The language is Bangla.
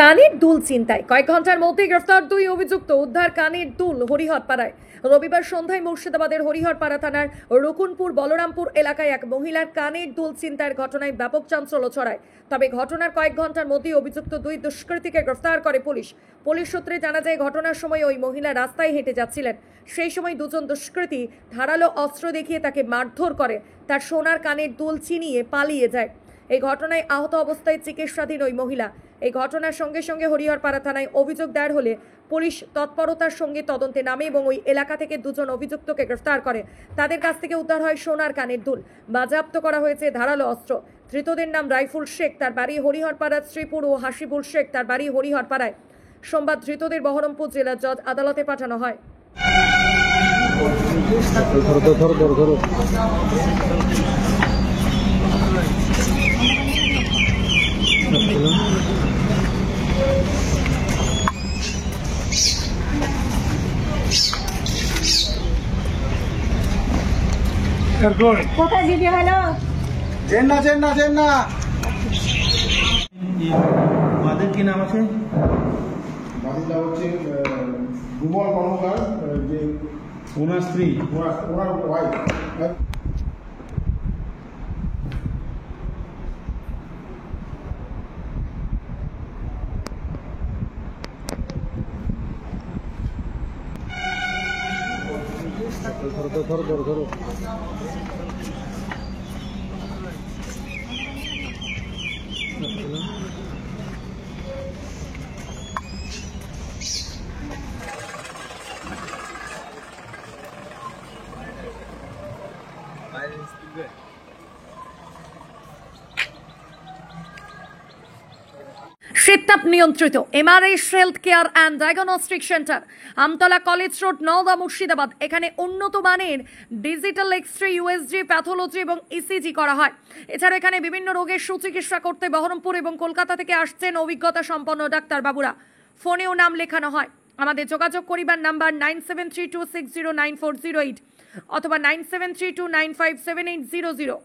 কানের দুল ছিনতাই, কয়েক ঘন্টার মধ্যে গ্রেফতার দুই অভিযুক্ত। উদ্ধার কানের দুল হরিহরপাড়ায়। রবিবার সন্ধ্যায় মুর্শিদাবাদের হরিহরপাড়া থানার রকুনপুর বলরামপুর এলাকায় এক মহিলার কানের দুল ছিনতাইয়ের ঘটনায় ব্যাপক চাঞ্চল্য ছড়ায়। তবে ঘটনার কয়েক ঘন্টার মধ্যেই অভিযুক্ত দুই দুষ্কৃতীকে গ্রেফতার করে পুলিশ। পুলিশ সূত্রে জানা যায়, ঘটনার সময় ওই মহিলা রাস্তায় হেঁটে যাচ্ছিলেন। সেই সময় দুজন দুষ্কৃতী ধারালো অস্ত্র দেখিয়ে তাকে মারধর করে, তার সোনার কানের দুল ছিনিয়ে পালিয়ে যায়। এই ঘটনায় আহত অবস্থায় চিকিৎসাধীন ওই মহিলা। এই ঘটনার সঙ্গে সঙ্গে হরিহরপাড়া থানায় অভিযোগ দায়ের হলে পুলিশ তৎপরতার সঙ্গে তদন্তে নামে এবং ওই এলাকা থেকে দুজন অভিযুক্তকে গ্রেফতার করে। তাদের কাছ থেকে উদ্ধার হয় সোনার কানের দুল, বাজেয়াপ্ত করা হয়েছে ধারালো অস্ত্র। ধৃতদের নাম রাইফুল শেখ, তার বাড়ি হরিহরপাড়া শ্রীপুর, ও হাসিবুল শেখ, তার বাড়ি হরিহরপাড়ায়। সোমবার ধৃতদের বহরমপুর জেলা জজ আদালতে পাঠানো হয়। কোথায় দিদি হলো? চেন্না মাদের কি নাম আছে? মাদিটা হচ্ছে রুমল কর্মকার, যে ওনার স্ত্রী। ওনার ওয়াইফ। ধরো শীততাপ নিয়ন্ত্রিত MRS health care and diagnostic centre, Amtala college road, Naoda, Murshidabad. এখানে উন্নত মানের ডিজিটাল এক্স-রে, ইউএসজি, প্যাথোলজি এবং ইসিজি করা হয়। এছাড়া এখানে বিভিন্ন রোগের সুচিকিৎসা করতে বহরমপুর এবং কলকাতা থেকে আসছেন অভিজ্ঞতা সম্পন্ন ডাক্তারবাবুরা। ফোনেও নাম লেখানো হয়। আমাদের যোগাযোগ করিবার নাম্বার 9732609408 অথবা 9732957800।